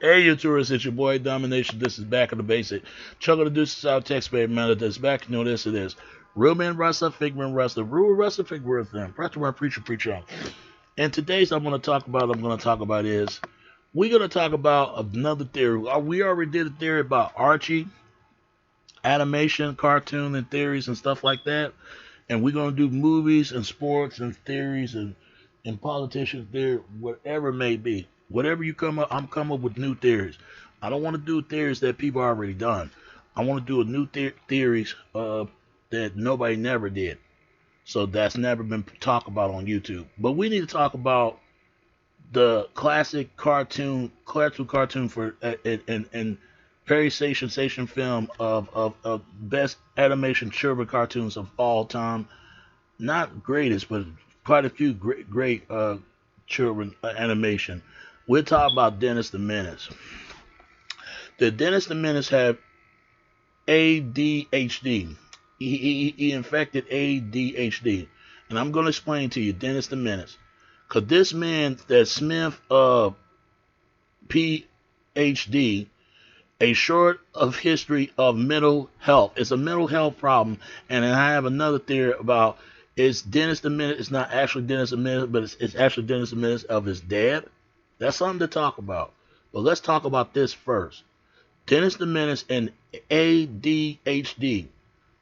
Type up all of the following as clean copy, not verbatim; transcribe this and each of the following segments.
Hey, you tourists, it's your boy Domination. This is Back of the Basic. Chuck of the Deuces out, text baby man. That's back. You know this it is. Real man wrestler, fake man wrestler, real wrestler, fake wrestler, preacher, word, preacher, preacher. And today's I'm going to talk about is we're going to talk about another theory. We already did a theory about Archie, animation, cartoon, and theories and stuff like that. And we're going to do movies and sports and theories and politicians theory, whatever it may be. Whatever you come up, I'm coming up with new theories. I don't want to do theories that people already done. I want to do a new theories that nobody never did. So that's never been talked about on YouTube. But we need to talk about the classic cartoon for and Perry Station film of best animation children cartoons of all time. Not greatest, but quite a few great children animation. We're talking about Dennis the Menace. The Dennis the Menace had ADHD. He infected ADHD. And I'm going to explain to you Dennis the Menace. Because this man, that Smith PhD, a short of history of mental health. It's a mental health problem. And then I have another theory about it's Dennis the Menace. It's not actually Dennis the Menace, but it's actually Dennis the Menace of his dad. That's something to talk about. But let's talk about this first. Dennis the Menace and ADHD.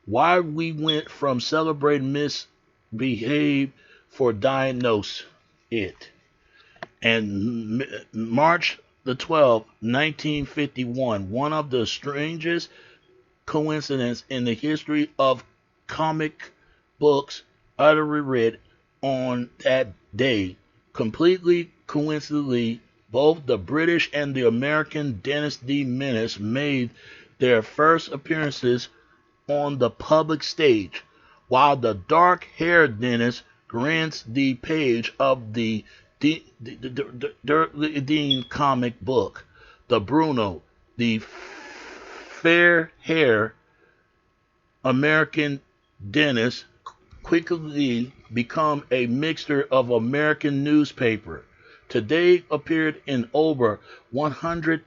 Why we went from celebrating misbehave for diagnose it. And March the 12th, 1951, one of the strangest coincidences in the history of comic books utterly read on that day. Completely coincidentally, both the British and the American Dennis the Menace made their first appearances on the public stage, while the dark-haired Dennis grants the page of the Dean comic book. The Bruno, the fair-haired American Dennis, quickly become a mixture of American newspaper. Today appeared in over 100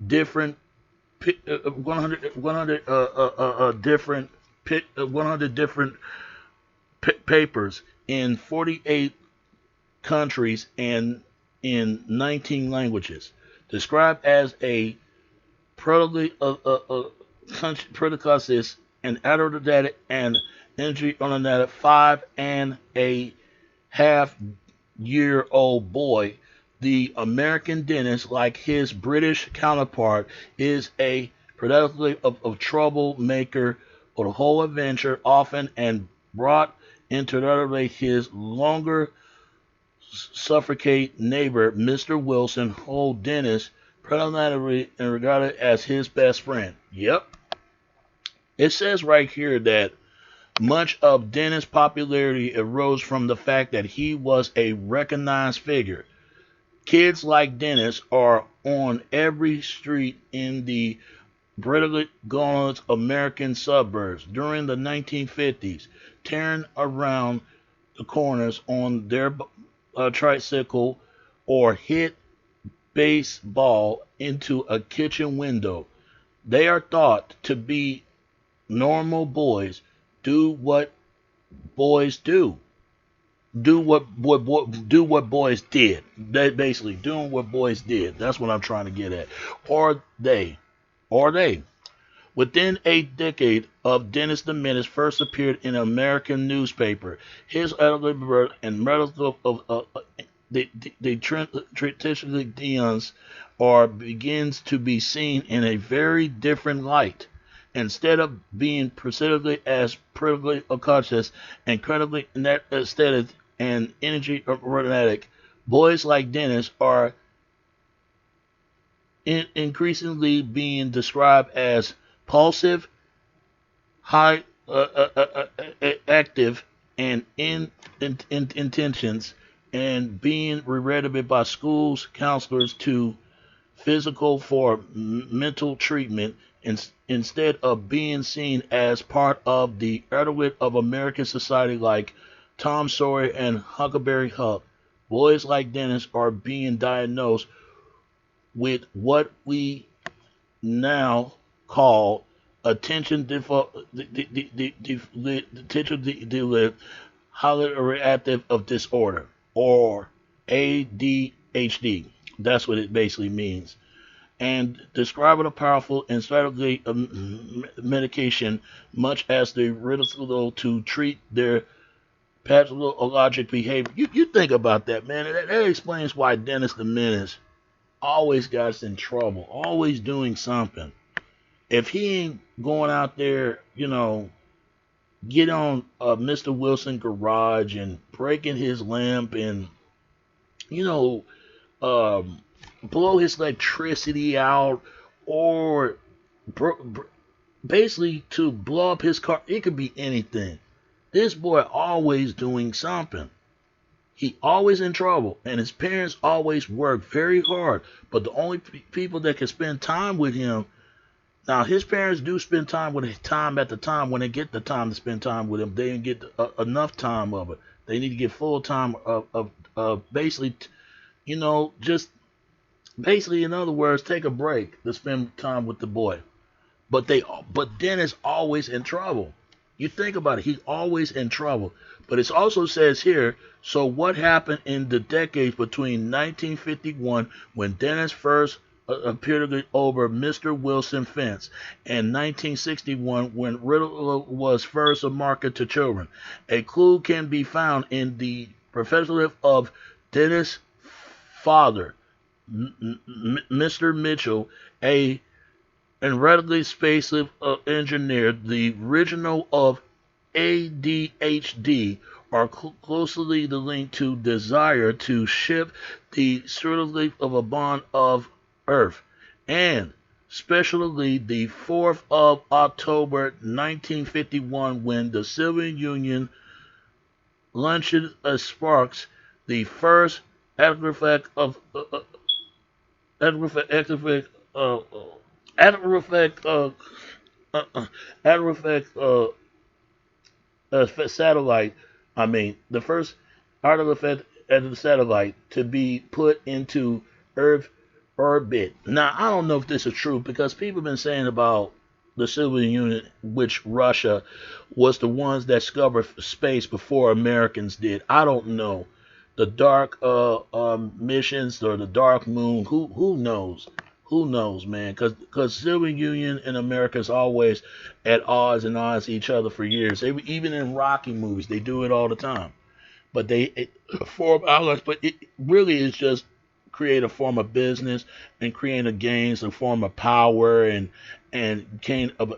different 100 different papers in 48 countries and in 19 languages. Described as a predicostis and adult and energy on a 5.5-year-old boy, the American Dennis, like his British counterpart, is a predominantly of troublemaker or the whole adventure, often and brought into his longer suffocate neighbor, Mr. Wilson, whole Dennis, predominantly and regarded as his best friend. Yep. It says right here that much of Dennis' popularity arose from the fact that he was a recognized figure. Kids like Dennis are on every street in the British Gauntlet American suburbs during the 1950s, tearing around the corners on their tricycle or hit baseball into a kitchen window. They are thought to be normal boys. Do what boys do. Do what boys did. They basically doing what boys did. That's what I'm trying to get at. Or they. Within a decade of Dennis the Menace first appeared in an American newspaper, his editor and medical of the traditional Deons are begins to be seen in a very different light. Instead of being presented as politically conscious and incredibly aesthetic and energy romantic, boys like Dennis are increasingly being described as impulsive, high active, and intentions, and being regretted by schools counselors to physical for mental treatment instead of being seen as part of the elite of American society like Tom Sawyer and Huckleberry Huck. Boys like Dennis are being diagnosed with what we now call attention deficit hyperactive of disorder, or ADHD. That's what it basically means. And describing a powerful and strategic medication, much as the ridicule to treat their pathologic behavior. You think about that, man. That explains why Dennis the Menace always got us in trouble, always doing something. If he ain't going out there, get on Mr. Wilson garage and breaking his lamp and, you know, um, blow his electricity out, or br- br- basically to blow up his car. It could be anything. This boy always doing something. He always in trouble, and his parents always work very hard. But the only people that can spend time with him, now his parents do spend time with him, time at the time when they get the time to spend time with him. They didn't get enough time of it. They need to get full time of basically, just basically, in other words, take a break to spend time with the boy. But Dennis always in trouble. You think about it, he's always in trouble. But it also says here, so what happened in the decades between 1951, when Dennis first appeared over Mr. Wilson fence, and 1961, when Riddle was first marketed to children? A clue can be found in the professorship of Dennis' father, Mr. Mitchell, a incredibly spaceship engineer. The original of ADHD are closely linked to desire to shift the certainty of a bond of Earth, and especially the 4th of October 1951, when the Soviet Union launched a sparks, the first aggregate of aggregate aggregate aggregate satellite. I mean, the first artifact as a satellite to be put into Earth orbit. Now, I don't know if this is true, because people have been saying about the Soviet Union, which Russia was the ones that discovered space before Americans did. I don't know. The dark missions, or the dark moon. Who knows? Who knows, man? Because Soviet Union and America is always at odds and odds to each other for years. Even in Rocky movies, they do it all the time. But they form allies. But it really is just create a form of business and create a gains, a form of power, and gain of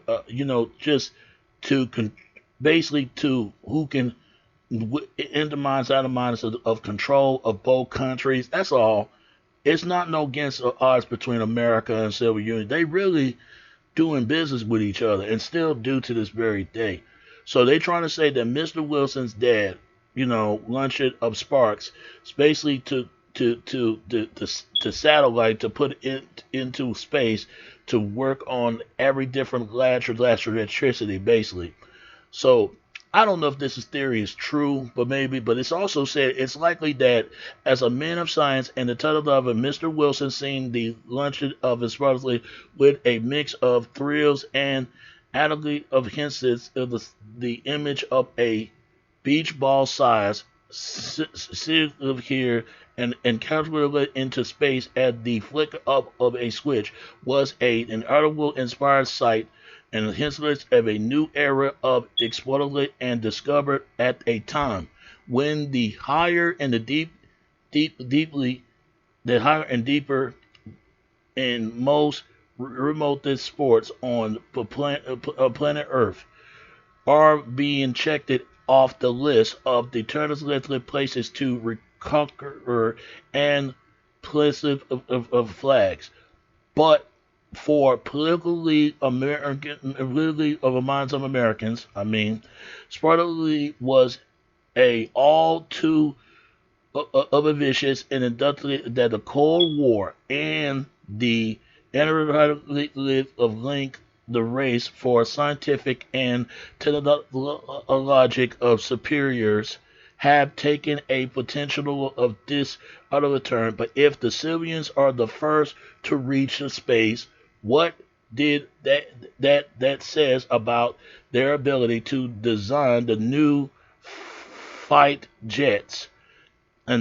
just to basically to who can in the minds out of minds of control of both countries. That's all. It's not no against odds between America and Soviet Union. They really doing business with each other, and still do to this very day. So they trying to say that Mr. Wilson's dad, launched of Sparks, it's basically to satellite to put it into space to work on every different electricity, basically. So I don't know if this theory is true, but maybe. But it's also said it's likely that, as a man of science and the title of Mr. Wilson, seen the lunch of his brotherly with a mix of thrills and adequately of hints of the image of a beach ball size of here and calculated into space at the flick up of a switch, was an article inspired sight and hints of a new era of exploited and discovered at a time when the higher and the higher and deeper in most remote sports on planet Earth are being checked off the list of the alternative places to reconquer and places of flags. But for politically of the minds of Americans, Sparta was a all too of a vicious and industrially that the Cold War and the interrelated of link the race for scientific and technologic of superiors have taken a potential of this out of the turn, but if the civilians are the first to reach the space, what did that says about their ability to design the new fight jets and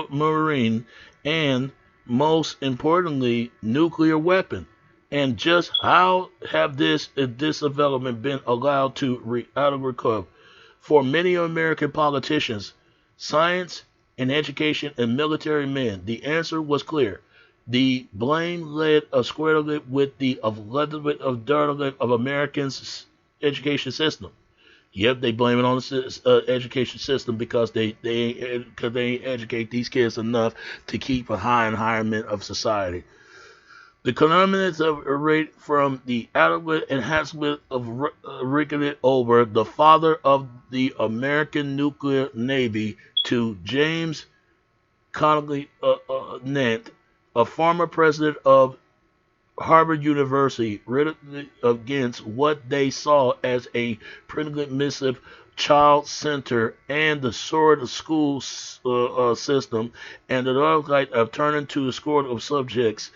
marine, and most importantly, nuclear weapon. And just how have this development been allowed to out of recover? For many American politicians, science and education and military men, the answer was clear. The blame led squarely with the of Americans' education system. Yep, they blame it on the education system because they ain't educate these kids enough to keep a high environment of society. The contaminants of rate from the adequate enhancement of Rickety over the father of the American nuclear navy to James Connolly Nant, a former president of Harvard University, against what they saw as a primitive child center and the sort of school system, and the light of turning to a score of subjects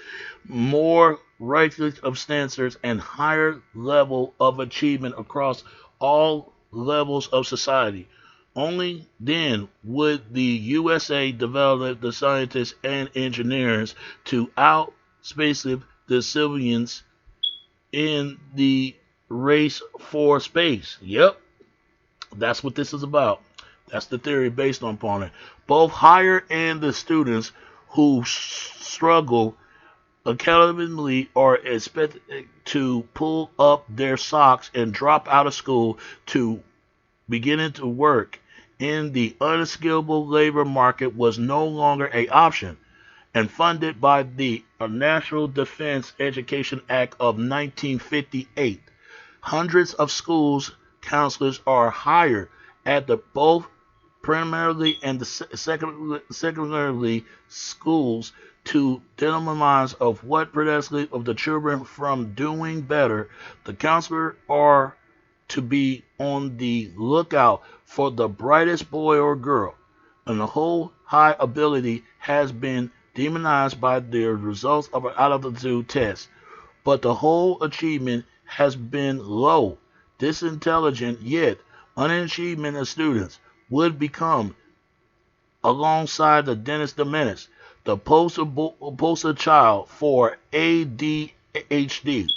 more righteous of standards and higher level of achievement across all levels of society. Only then would the USA develop the scientists and engineers to outspace the civilians in the race for space. Yep, that's what this is about. That's the theory based upon it. Both higher and the students who struggle academically are expected to pull up their socks and drop out of school to beginning to work in the unskillful labor market was no longer an option, and funded by the National Defense Education Act of 1958. Hundreds of schools counselors are hired at the both primarily and the secondary schools to determine of what prevents of the children from doing better. The counselors are to be on the lookout for the brightest boy or girl, and the whole high ability has been demonized by the results of an altitude test, but the whole achievement has been low. Disintelligent yet unachievement of students would become, alongside the Dennis the Menace, the poster child for ADHD,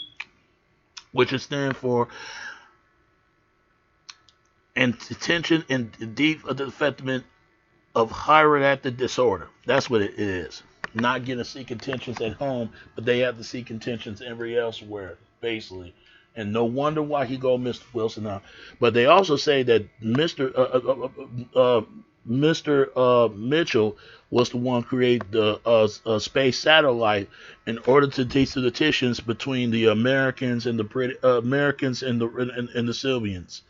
which is stand for attention and deep development of hyperactive disorder. That's what it is. Not getting to seek attentions at home, but they have to seek attentions everywhere elsewhere, basically. And no wonder why he go Mr. Wilson now. But they also say that Mr. Mitchell was the one who created the space satellite in order to teach the tensions between the Americans and the Sylvians,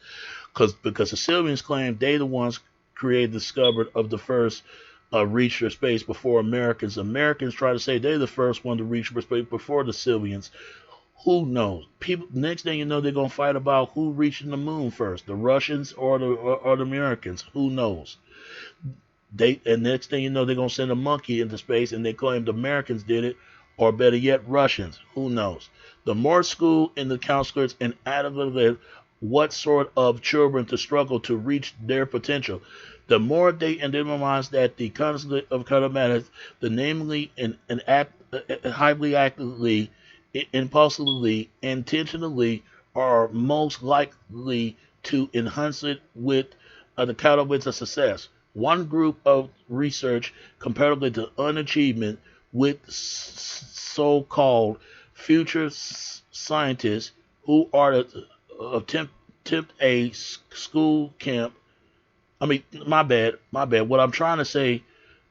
because the Sylvians claim they the ones discovered of the first reach for space before Americans. Americans try to say they're the first one to reach for space before the Sylvians. Who knows? People. Next thing you know, they're gonna fight about who reaching the moon first, the Russians or the Americans. Who knows? And next thing you know, they're gonna send a monkey into space, and they claim the Americans did it, or better yet, Russians. Who knows? The more school and the counselors and adequate what sort of children to struggle to reach their potential, the more they identify that the concept of matters, the namely and highly actively, impulsively, intentionally, are most likely to enhance it with the catalyst of success. One group of research comparatively to unachievement with so-called future scientists who are attempt a school camp. I mean, my bad. What I'm trying to say,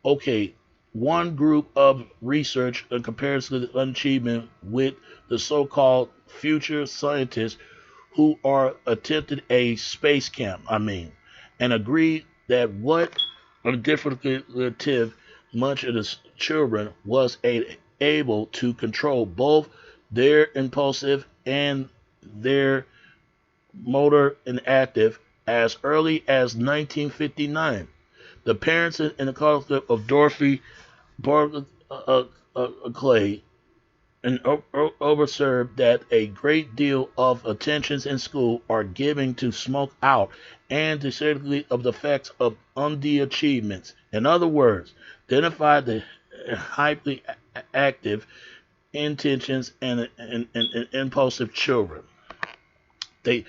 okay, one group of research in comparison to unachievement with the so-called future scientists who are attempted a space camp, and agree that what a differentiative much of the children was able to control both their impulsive and their motor and active as early as 1959. The parents in the concept of Dorothy Barclay and observed that a great deal of attentions in school are given to smoke out and to certainly of the effects of undue achievements. In other words, identify the hyperly active intentions and impulsive children. They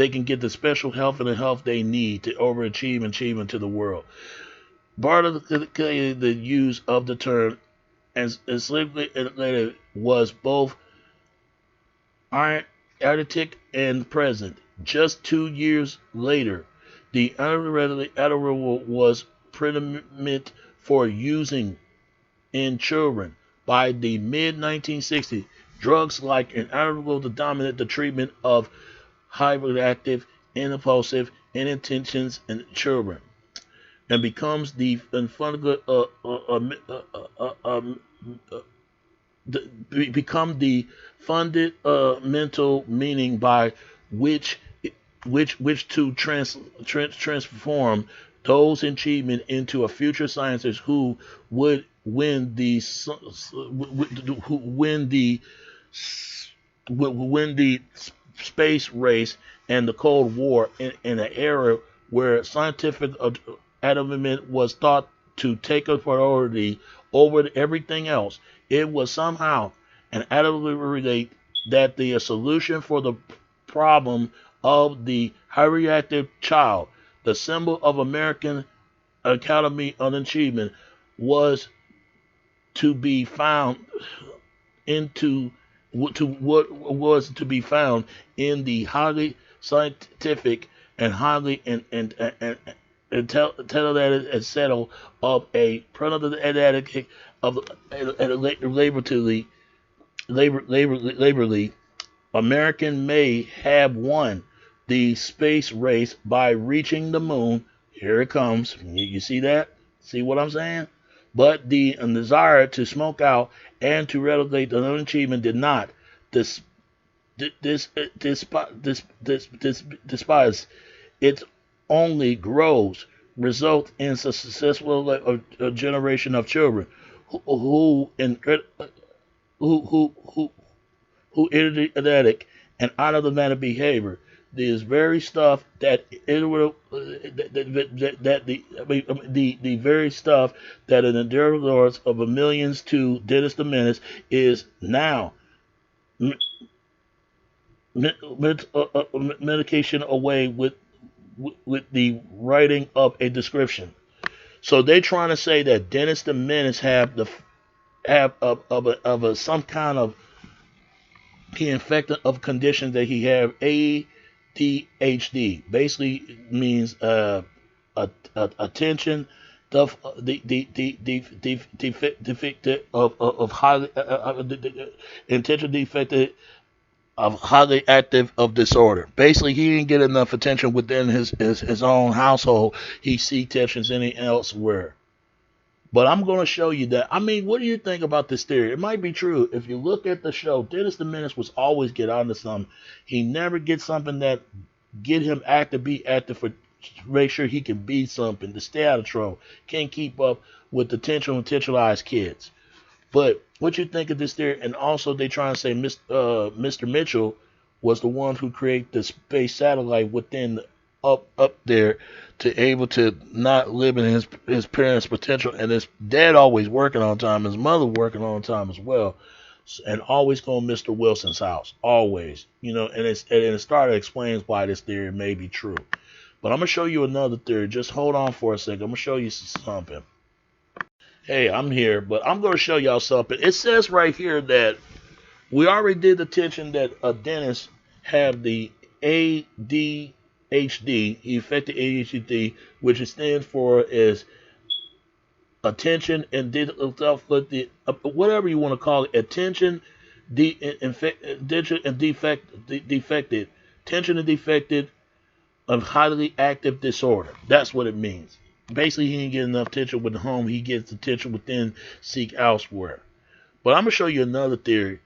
can get the special help and the help they need to overachieve and achieve into the world. Part of the use of the term as slavery was both archaic and present. Just 2 years later, the Adderall was permitted for using in children. By the mid 1960s, drugs like an Adderall dominate the treatment of hyperactive, impulsive, intentions in children, and becomes the become the funded mental meaning by which to transform those achievement into a future scientists who would win the space race and the Cold War in an era where scientific advancement was thought to take a priority over everything else. It was somehow an relate that the solution for the problem of the hyperactive child, the symbol of American Academy of Achievement, was to be found to what was to be found in the highly scientific and highly intelligent and settle of a predator of laborly American may have won the space race by reaching the moon. Here it comes. You see that? See what I'm saying? But the desire to smoke out and to relegate the achievement did not. Despise it only grows, result in successful generation of children who idiotic and out of the matter behavior. This very stuff that the very stuff that in the derivatives of a millions to Dennis the Menace is now medication away with the writing of a description. So they're trying to say that Dennis the Menace have some kind of he infected of condition that he have adhd. Basically means attention defective of highly attention defective of highly active of disorder. Basically, he didn't get enough attention within his own household. He seek attention any elsewhere. But I'm going to show you that. I mean, what do you think about this theory? It might be true. If you look at the show, Dennis the Menace was always get onto something. He never gets something that get him active, be active for make sure he can be something, to stay out of trouble. Can't keep up with the potentialized kids. But what you think of this theory? And also they try to say Mr. Mitchell was the one who created the space satellite within up there to able to not live in his parents' potential, and his dad always working on time, his mother working on time as well, and always going to Mr. Wilson's house, always, and it started explains why this theory may be true. But I'm gonna show you another theory. Just hold on for a second. I'm gonna show you something. Hey, I'm here, but I'm gonna show y'all something. It says right here that we already did attention that Dennis have the ADHD, effective ADHD, which it stands for is attention and whatever you want to call it, attention defected, attention and defected of highly active disorder. That's what it means. Basically, he didn't get enough attention with the home. He gets attention within, seek elsewhere. But I'm gonna show you another theory.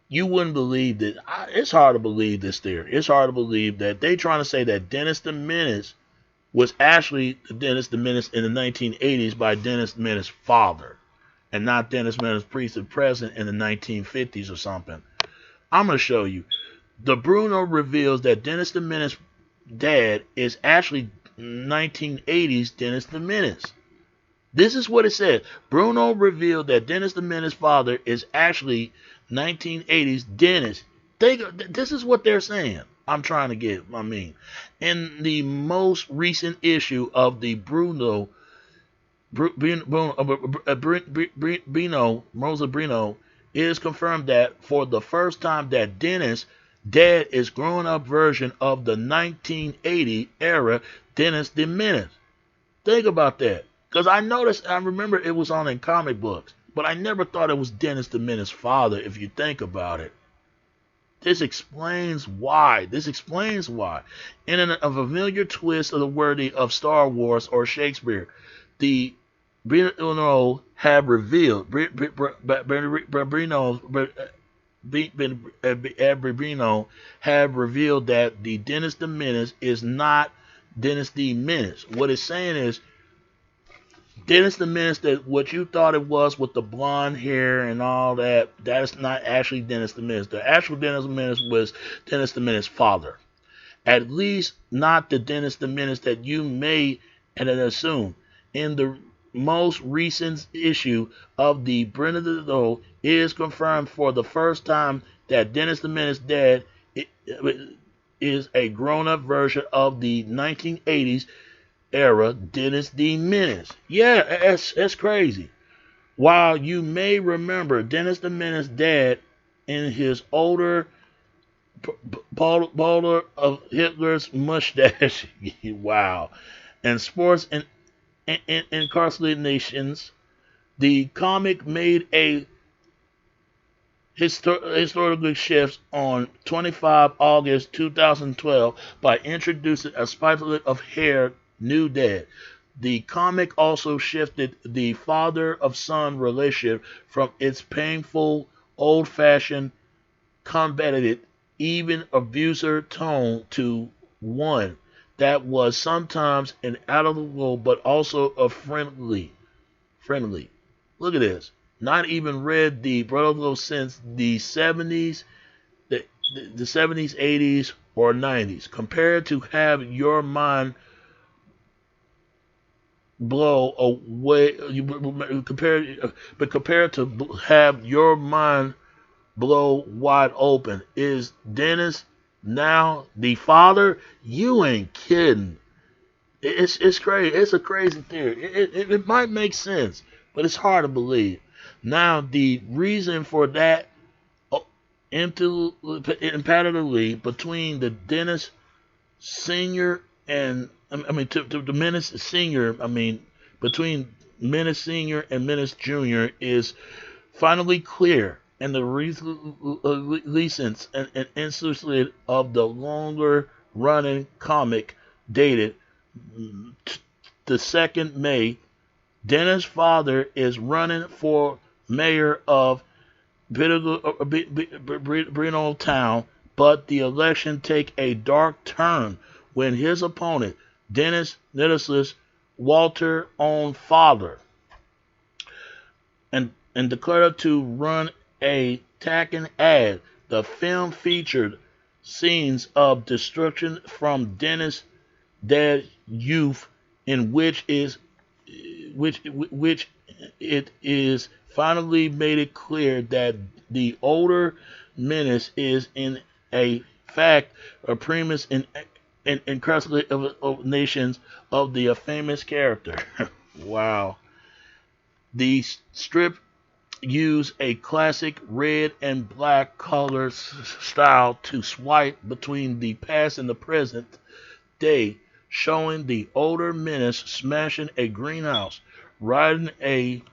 You wouldn't believe that. It's hard to believe this theory. It's hard to believe that they trying to say that Dennis the Menace was actually Dennis the Menace in the 1980s by Dennis the Menace's father, and not Dennis Menace priest and president in the 1950s or something. I'm gonna show you. The Bruno reveals that Dennis the Menace dad is actually 1980s Dennis the Menace. This is what it said. Bruno revealed that Dennis the Menace's father is actually 1980s Dennis. This is what they're saying. I'm trying to get. In the most recent issue of the Bruno Rosa Bruno, it is confirmed that for the first time that Dennis dad is grown-up version of the 1980 era Dennis the Menace. Think about that. Because I remember it was on in comic books, but I never thought it was Dennis the Menace's father if you think about it. This explains why. In a familiar twist of the worthy of Star Wars or Shakespeare, the Bruno have revealed, have revealed that the Dennis the Menace is not Dennis the Menace. What it's saying is, Dennis the Menace, that what you thought it was with the blonde hair and all that, that's not actually Dennis the Menace. The actual Dennis the Menace was Dennis the Menace's father. At least not the Dennis the Menace that you may and assume. In the most recent issue of the Bruno, it is confirmed for the first time that Dennis the Menace dad is a grown-up version of the 1980s era Dennis the Menace. Yeah, that's crazy. While you may remember Dennis the Menace dad in his older baller of Hitler's mustache, wow, and sports and incarcerations, the comic made a historical shift on 25 August 2012 by introducing a spotlight of hair new dad. The comic also shifted the father of son relationship from its painful, old-fashioned, combative, even abuser tone to one that was sometimes an admirable but also a friendly. Look at this. Not even read the Brotherhood since the 70s, the 70s, 80s, or 90s. Compared to have your mind blow away, compared to have your mind blow wide open. Is Dennis now the father? You ain't kidding. It's crazy. It's a crazy theory. It might make sense, but it's hard to believe. Now the reason for that imperatively between the Dennis Senior and to the Menace Senior, between Menace Senior and Menace Junior is finally clear, and the recent and instance of the longer running comic dated the 2nd May. Dennis' father is running for mayor of Brino Town, but the election take a dark turn when his opponent, Dennis Nicholas Walter's own father, and declared to run a attacking ad. The film featured scenes of destruction from Dennis' dead youth, in which it is finally made it clear that the older Menace is in a fact a premise in nations of the famous character. Wow. The strip used a classic red and black color style to swipe between the past and the present day, showing the older Menace smashing a greenhouse, riding a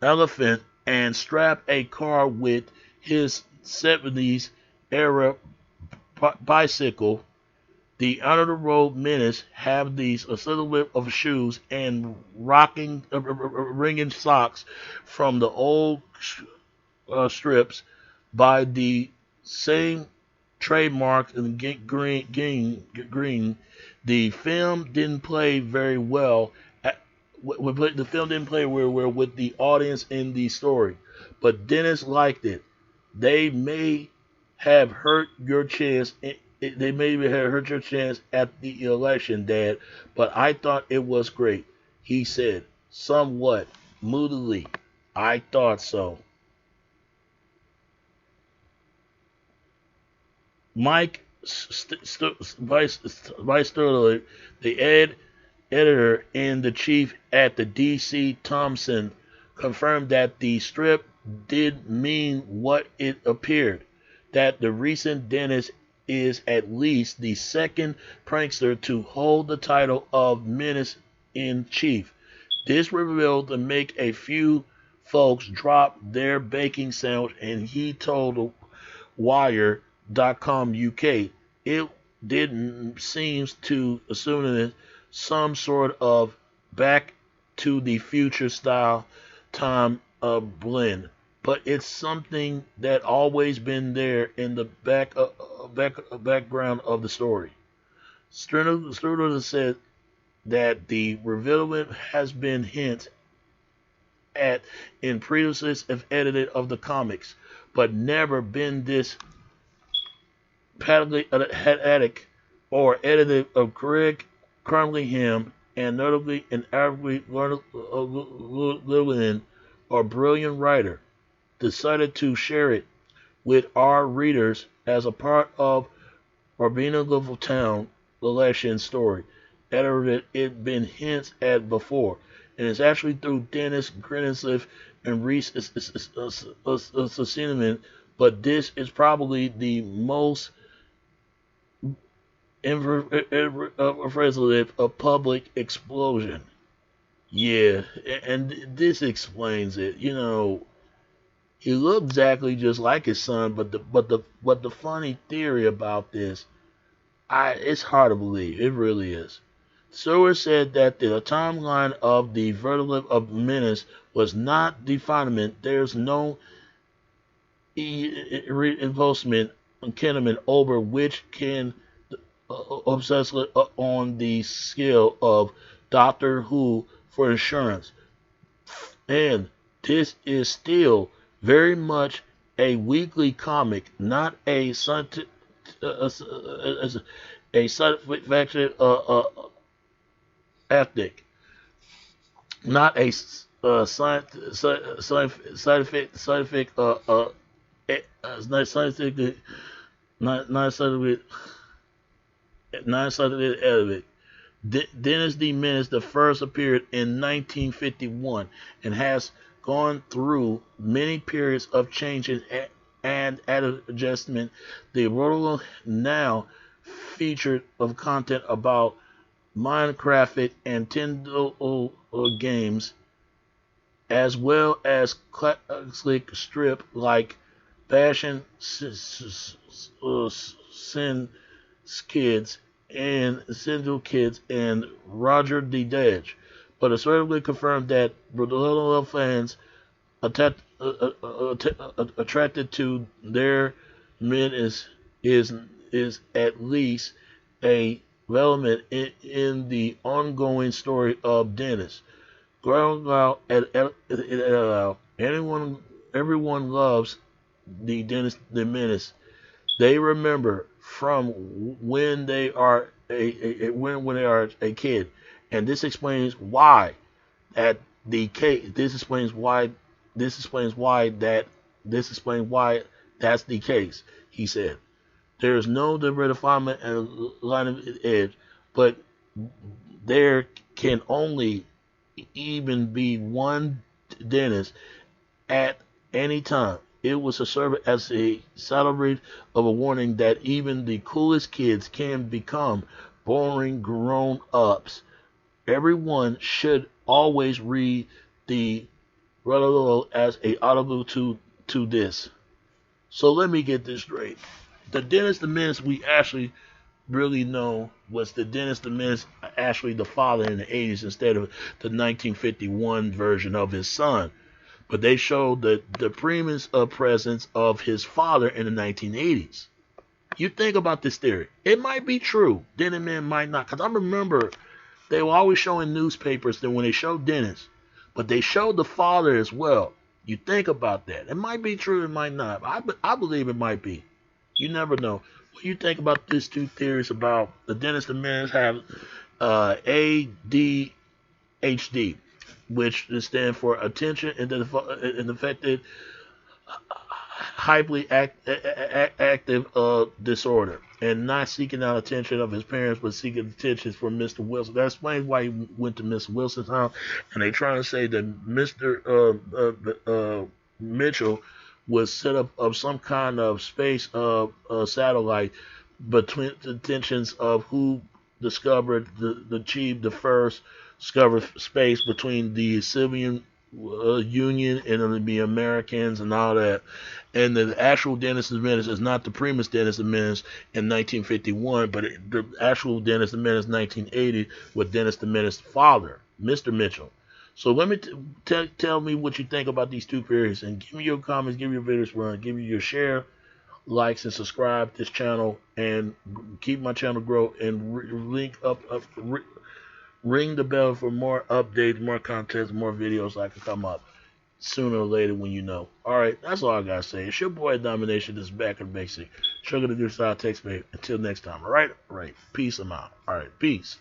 elephant, and strap a car with his 70s era bicycle. The under the road Menace have these a silhouette of shoes and ringing socks from the old strips. by the same trademark and green. The film didn't play very well. The film didn't play very well with the audience in the story, but Dennis liked it. They may have hurt your chance. They maybe have hurt your chance at the election, Dad, but I thought it was great. He said, somewhat moodily. I thought so. Mike Vice Sterling, the editor in the chief at the DC Thompson, confirmed that the strip did mean what it appeared. That the recent Dennis is at least the second prankster to hold the title of Menace in Chief. This reveal to make a few folks drop their baking sandwich, and he told Wire.com UK it didn't seems to assume that some sort of back to the future style time blend, but it's something that always been there in the background of the story. Strider said that the reveal has been hinted at in previous edited of the comics, but never been this patently or edited of Greg Cunningham and notably an averagely Lillian, a brilliant writer, decided to share it with our readers as a part of Urbana Town election story. Edited it been hints at before, and it's actually through Dennis Greenleaf and Reese Cinnamon, but this is probably the most impressive a public explosion. Yeah, and this explains it. You know, he looked exactly just like his son, but the funny theory about this, it's hard to believe. It really is. Stewart said that the timeline of the verdict of Menace was not definement. There's no enforcement Kenneman over which can obsess on the scale of Doctor Who for insurance. And this is still very much a weekly comic, not a scientific ethic, not a scientific not scientific non-scientific element. Dennis D. Menace the first appeared in 1951 and has gone through many periods of changes and adjustment. The article now featured of content about Minecraft and Nintendo games, as well as classic strip like Fashion Sin Kids and Central Kids and Roger the Dodge, but it's certainly confirmed that Little fans attracted to their men is at least a development in the ongoing story of Dennis. Growing out everyone loves the Dennis the Menace. They remember from when they are when they are a kid, and this explains why that the case. This explains why. This explains why that. This explains why that's the case. He said there is no refinement and line of edge, but there can only even be one Dennis at any time. It was to serve as a salary of a warning that even the coolest kids can become boring grown-ups. Everyone should always read the Relolo as a audible to this. So let me get this straight. The Dennis the Menace we actually really know was the Dennis the Menace actually the father in the 80s instead of the 1951 version of his son. but they showed the premise of presence of his father in the 1980s. You think about this theory. It might be true. Then and then might not. Because I remember they were always showing newspapers that when they showed Dennis, but they showed the father as well. You think about that. It might be true. It might not. I believe it might be. You never know. What do you think about these two theories about the Dennis the Menace have ADHD, which stands for attention and affected hyperly active disorder, and not seeking out attention of his parents, but seeking attention from Mr. Wilson. That explains why he went to Mr. Wilson's house. And they trying to say that Mr. Mitchell was set up of some kind of space satellite between the intentions of who discovered achieved the first discovered space between the Soviet Union and the Americans and all that. And the actual Dennis the Menace is not the premise Dennis the Menace in 1951, but the actual Dennis the Menace 1980 with Dennis the Menace's father, Mr. Mitchell. So let me tell me what you think about these two periods, and give me your comments, give me your videos run, give me your share, likes, and subscribe to this channel, and keep my channel grow, and ring the bell for more updates, more content, more videos like to come up sooner or later when you know. Alright, that's all I gotta say. It's your boy Domination. This is Back in Basic. Sugar to do style text, babe. Until next time, alright? Alright. Peace, I'm out. Alright, peace.